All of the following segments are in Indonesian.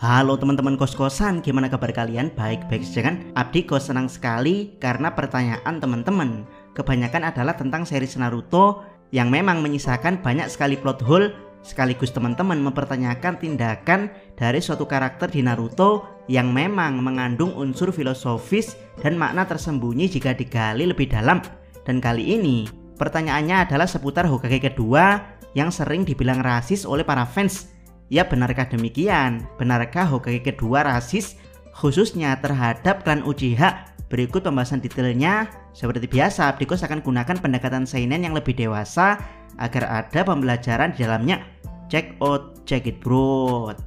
Halo teman-teman kos-kosan, gimana kabar kalian? Baik-baik saja kan? Abdi Kos senang sekali karena pertanyaan teman-teman kebanyakan adalah tentang series Naruto yang memang menyisakan banyak sekali plot hole, sekaligus teman-teman mempertanyakan tindakan dari suatu karakter di Naruto yang memang mengandung unsur filosofis dan makna tersembunyi jika digali lebih dalam. Dan kali ini pertanyaannya adalah seputar Hokage kedua yang sering dibilang rasis oleh para fans. Ya, benarkah demikian? Benarkah Hokage kedua rasis khususnya terhadap klan Uchiha? Berikut pembahasan detailnya. Seperti biasa, Abdi Kos akan gunakan pendekatan seinen yang lebih dewasa agar ada pembelajaran di dalamnya. Check out, check it bro.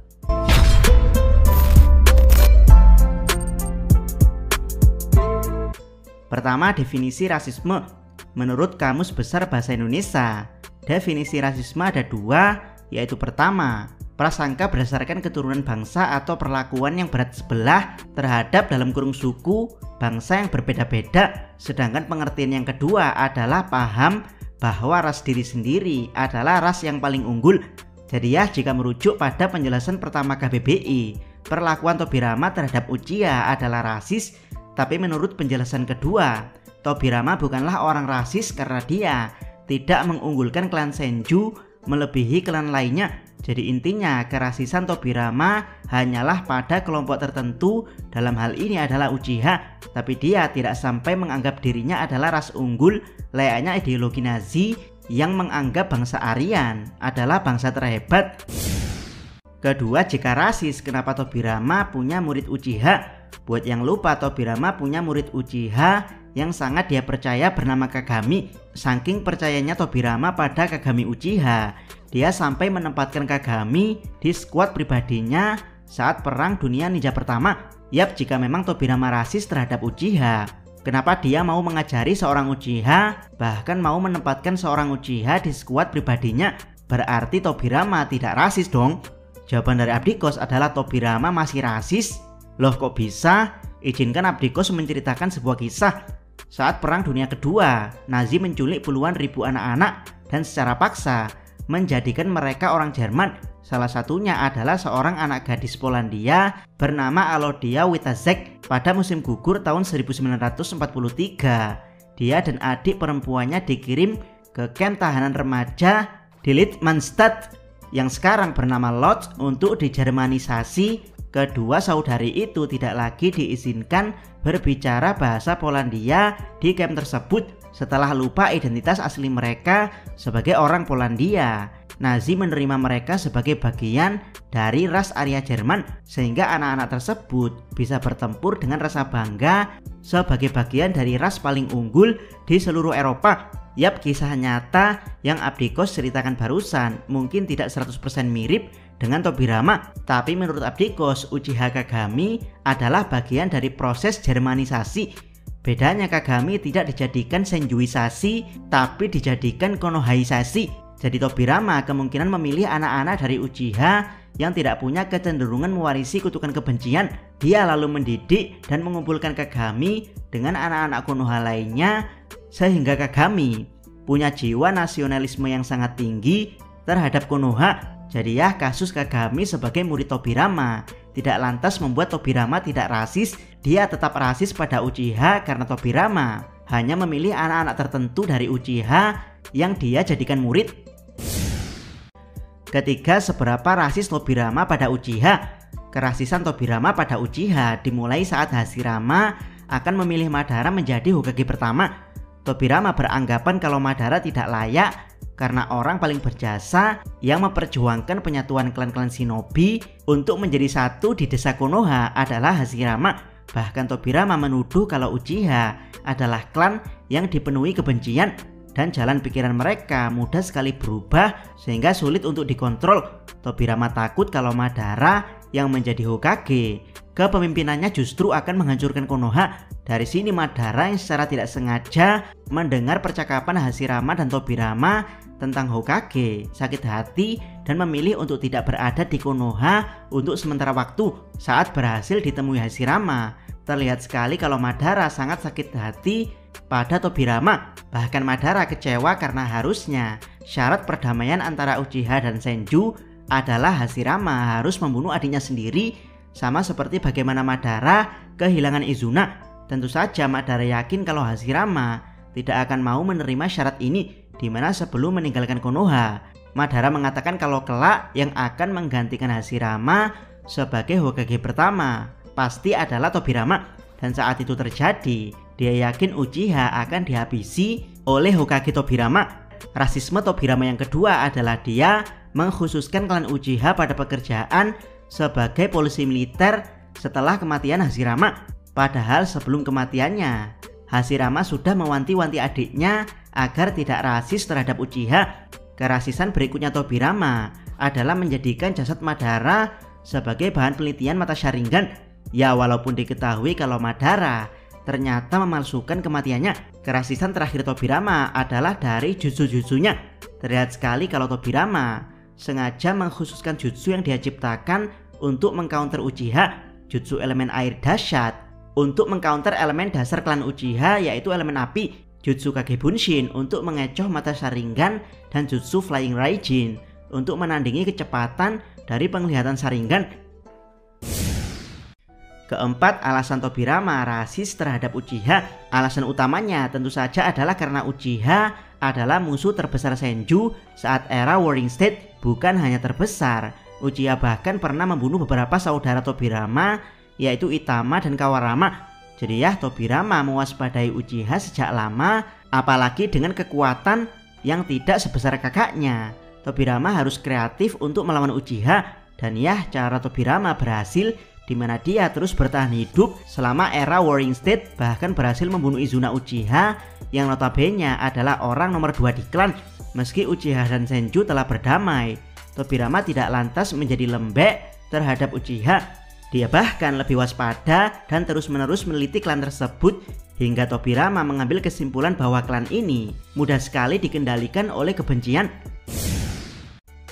Pertama, definisi rasisme. Menurut Kamus Besar Bahasa Indonesia, definisi rasisme ada dua, yaitu pertama, prasangka berdasarkan keturunan bangsa atau perlakuan yang berat sebelah terhadap dalam kurung suku bangsa yang berbeda-beda. Sedangkan pengertian yang kedua adalah paham bahwa ras diri sendiri adalah ras yang paling unggul. Jadi ya, jika merujuk pada penjelasan pertama KBBI, perlakuan Tobirama terhadap Uchiha adalah rasis. Tapi menurut penjelasan kedua, Tobirama bukanlah orang rasis karena dia tidak mengunggulkan klan Senju melebihi klan lainnya. Jadi intinya kerasisan Tobirama hanyalah pada kelompok tertentu, dalam hal ini adalah Uchiha. Tapi dia tidak sampai menganggap dirinya adalah ras unggul layaknya ideologi Nazi yang menganggap bangsa Aryan adalah bangsa terhebat. Kedua, jika rasis, kenapa Tobirama punya murid Uchiha? Buat yang lupa, Tobirama punya murid Uchiha yang sangat dia percaya bernama Kagami. Saking percayanya Tobirama pada Kagami Uchiha, dia sampai menempatkan Kagami di skuad pribadinya saat Perang Dunia Ninja pertama. Yap, jika memang Tobirama rasis terhadap Uchiha, kenapa dia mau mengajari seorang Uchiha, bahkan mau menempatkan seorang Uchiha di skuad pribadinya? Berarti Tobirama tidak rasis dong. Jawaban dari Abdi Kos adalah Tobirama masih rasis. Loh, kok bisa? Izinkan Abdi Kos menceritakan sebuah kisah. Saat Perang Dunia Kedua, Nazi menculik puluhan ribu anak-anak dan secara paksa menjadikan mereka orang Jerman. Salah satunya adalah seorang anak gadis Polandia bernama Alodia Witazek. Pada musim gugur tahun 1943, dia dan adik perempuannya dikirim ke kamp tahanan remaja di Littmanstadt yang sekarang bernama Lodz untuk dijermanisasi. Kedua saudari itu tidak lagi diizinkan berbicara bahasa Polandia di kamp tersebut. Setelah lupa identitas asli mereka sebagai orang Polandia, Nazi menerima mereka sebagai bagian dari ras Arya Jerman, sehingga anak-anak tersebut bisa bertempur dengan rasa bangga sebagai bagian dari ras paling unggul di seluruh Eropa. Yap, kisah nyata yang Abdi Kos ceritakan barusan mungkin tidak 100% mirip dengan Tobirama, tapi menurut Abdi Kos, Uchiha Kagami adalah bagian dari proses Jermanisasi. Bedanya Kagami tidak dijadikan Senjuisasi, tapi dijadikan Konohaisasi. Jadi Tobirama kemungkinan memilih anak-anak dari Uchiha yang tidak punya kecenderungan mewarisi kutukan kebencian. Dia lalu mendidik dan mengumpulkan Kagami dengan anak-anak Konoha lainnya, sehingga Kagami punya jiwa nasionalisme yang sangat tinggi terhadap Konoha. Jadi ya, kasus Kagami sebagai murid Tobirama tidak lantas membuat Tobirama tidak rasis. Dia tetap rasis pada Uchiha karena Tobirama hanya memilih anak-anak tertentu dari Uchiha yang dia jadikan murid. Ketiga, seberapa rasis Tobirama pada Uchiha? Kerasisan Tobirama pada Uchiha dimulai saat Hashirama akan memilih Madara menjadi Hokage pertama. Tobirama beranggapan kalau Madara tidak layak karena orang paling berjasa yang memperjuangkan penyatuan klan-klan shinobi untuk menjadi satu di desa Konoha adalah Hashirama. Bahkan Tobirama menuduh kalau Uchiha adalah klan yang dipenuhi kebencian dan jalan pikiran mereka mudah sekali berubah sehingga sulit untuk dikontrol. Tobirama takut kalau Madara yang menjadi Hokage, kepemimpinannya justru akan menghancurkan Konoha. Dari sini Madara yang secara tidak sengaja mendengar percakapan Hashirama dan Tobirama tentang Hokage sakit hati dan memilih untuk tidak berada di Konoha untuk sementara waktu. Saat berhasil ditemui Hashirama, terlihat sekali kalau Madara sangat sakit hati pada Tobirama. Bahkan Madara kecewa karena harusnya syarat perdamaian antara Uchiha dan Senju adalah Hashirama harus membunuh adiknya sendiri, sama seperti bagaimana Madara kehilangan Izuna. Tentu saja Madara yakin kalau Hashirama tidak akan mau menerima syarat ini, dimana sebelum meninggalkan Konoha, Madara mengatakan kalau kelak yang akan menggantikan Hashirama sebagai Hokage pertama pasti adalah Tobirama. Dan saat itu terjadi, dia yakin Uchiha akan dihabisi oleh Hokage Tobirama. Rasisme Tobirama yang kedua adalah dia mengkhususkan klan Uchiha pada pekerjaan sebagai polisi militer setelah kematian Hashirama. Padahal sebelum kematiannya, Hashirama sudah mewanti-wanti adiknya agar tidak rasis terhadap Uchiha. Kerasisan berikutnya Tobirama adalah menjadikan jasad Madara sebagai bahan penelitian mata Sharingan. Ya, walaupun diketahui kalau Madara ternyata memalsukan kematiannya. Kerasisan terakhir Tobirama adalah dari jutsu-jutsunya. Terlihat sekali kalau Tobirama sengaja mengkhususkan jutsu yang dia ciptakan untuk mengcounter Uchiha, jutsu elemen air dahsyat untuk mengcounter elemen dasar klan Uchiha yaitu elemen api, jutsu Kage Bunshin untuk mengecoh mata Sharingan, dan jutsu Flying Raijin untuk menandingi kecepatan dari penglihatan Sharingan. Keempat, alasan Tobirama rasis terhadap Uchiha. Alasan utamanya tentu saja adalah karena Uchiha adalah musuh terbesar Senju saat era Warring State. Bukan hanya terbesar, Uchiha bahkan pernah membunuh beberapa saudara Tobirama yaitu Itama dan Kawarama. Jadi ya, Tobirama mewaspadai Uchiha sejak lama, apalagi dengan kekuatan yang tidak sebesar kakaknya. Tobirama harus kreatif untuk melawan Uchiha, dan ya, cara Tobirama berhasil, di mana dia terus bertahan hidup selama era Warring State, bahkan berhasil membunuh Izuna Uchiha yang notabene adalah orang nomor 2 di klan. Meski Uchiha dan Senju telah berdamai, Tobirama tidak lantas menjadi lembek terhadap Uchiha. Dia bahkan lebih waspada dan terus-menerus meneliti klan tersebut, hingga Tobirama mengambil kesimpulan bahwa klan ini mudah sekali dikendalikan oleh kebencian.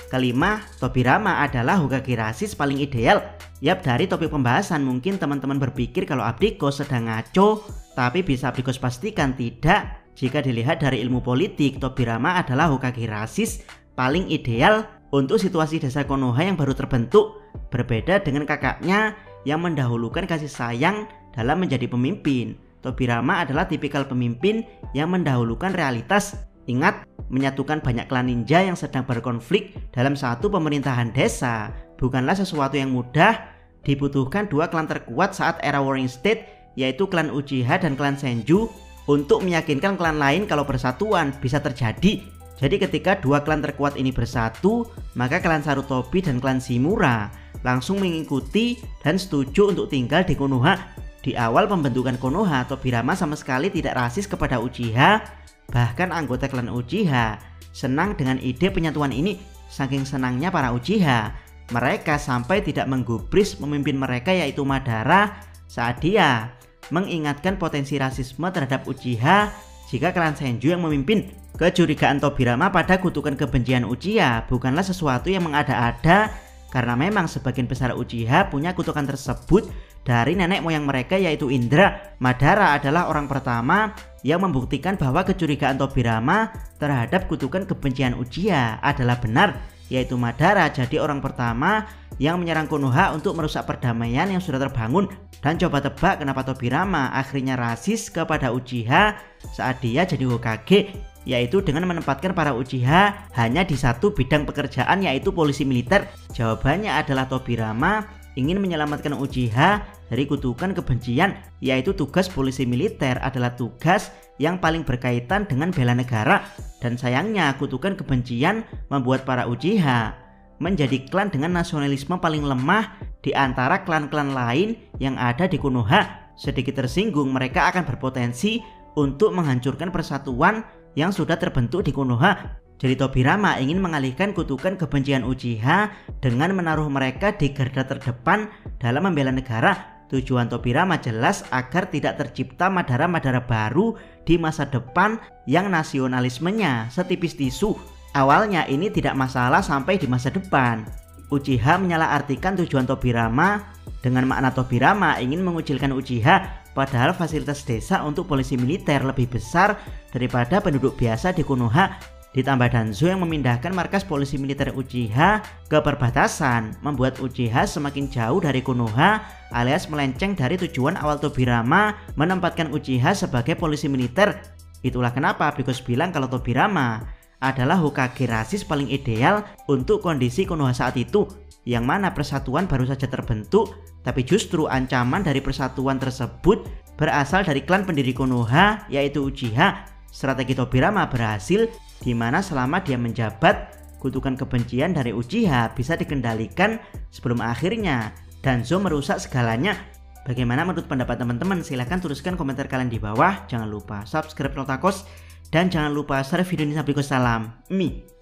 Kelima, Tobirama adalah Hokage rasis paling ideal. Yap, dari topik pembahasan mungkin teman-teman berpikir kalau Abdikos sedang ngaco, tapi bisa Abdikos pastikan tidak. Jika dilihat dari ilmu politik, Tobirama adalah Hokage rasis paling ideal untuk situasi desa Konoha yang baru terbentuk. Berbeda dengan kakaknya yang mendahulukan kasih sayang dalam menjadi pemimpin, Tobirama adalah tipikal pemimpin yang mendahulukan realitas. Ingat, menyatukan banyak klan ninja yang sedang berkonflik dalam satu pemerintahan desa bukanlah sesuatu yang mudah. Dibutuhkan dua klan terkuat saat era Warring State, yaitu klan Uchiha dan klan Senju, untuk meyakinkan klan lain kalau persatuan bisa terjadi. Jadi ketika dua klan terkuat ini bersatu, maka klan Sarutobi dan klan Shimura langsung mengikuti dan setuju untuk tinggal di Konoha. Di awal pembentukan Konoha, Tobirama sama sekali tidak rasis kepada Uchiha. Bahkan anggota klan Uchiha senang dengan ide penyatuan ini. Saking senangnya para Uchiha, mereka sampai tidak menggubris pemimpin mereka yaitu Madara saat dia mengingatkan potensi rasisme terhadap Uchiha jika klan Senju yang memimpin. Kecurigaan Tobirama pada kutukan kebencian Uchiha bukanlah sesuatu yang mengada-ada, karena memang sebagian besar Uchiha punya kutukan tersebut dari nenek moyang mereka yaitu Indra. Madara adalah orang pertama yang membuktikan bahwa kecurigaan Tobirama terhadap kutukan kebencian Uchiha adalah benar, yaitu Madara jadi orang pertama yang menyerang Konoha untuk merusak perdamaian yang sudah terbangun. Dan coba tebak kenapa Tobirama akhirnya rasis kepada Uchiha saat dia jadi Hokage, yaitu dengan menempatkan para Uchiha hanya di satu bidang pekerjaan yaitu polisi militer. Jawabannya adalah Tobirama ingin menyelamatkan Uchiha dari kutukan kebencian, yaitu tugas polisi militer adalah tugas yang paling berkaitan dengan bela negara. Dan sayangnya kutukan kebencian membuat para Uchiha menjadi klan dengan nasionalisme paling lemah di antara klan-klan lain yang ada di Konoha. Sedikit tersinggung, mereka akan berpotensi untuk menghancurkan persatuan yang sudah terbentuk di Konoha. Jadi Tobirama ingin mengalihkan kutukan kebencian Uchiha dengan menaruh mereka di garda terdepan dalam membela negara. Tujuan Tobirama jelas agar tidak tercipta Madara-Madara baru di masa depan yang nasionalismenya setipis tisu. Awalnya ini tidak masalah sampai di masa depan Uchiha menyalahartikan tujuan Tobirama dengan makna Tobirama ingin mengucilkan Uchiha, padahal fasilitas desa untuk polisi militer lebih besar daripada penduduk biasa di Konoha. Ditambah Danzo yang memindahkan markas polisi militer Uchiha ke perbatasan, membuat Uchiha semakin jauh dari Konoha alias melenceng dari tujuan awal Tobirama menempatkan Uchiha sebagai polisi militer. Itulah kenapa Bigos bilang kalau Tobirama adalah Hokage rasis paling ideal untuk kondisi Konoha saat itu, yang mana persatuan baru saja terbentuk, tapi justru ancaman dari persatuan tersebut berasal dari klan pendiri Konoha yaitu Uchiha. Strategi Tobirama berhasil, di mana selama dia menjabat, kutukan kebencian dari Uchiha bisa dikendalikan sebelum akhirnya Danzo merusak segalanya. Bagaimana menurut pendapat teman-teman? Silahkan tuliskan komentar kalian di bawah. Jangan lupa subscribe Notakos dan jangan lupa share video ini sampai ke salam. Mi.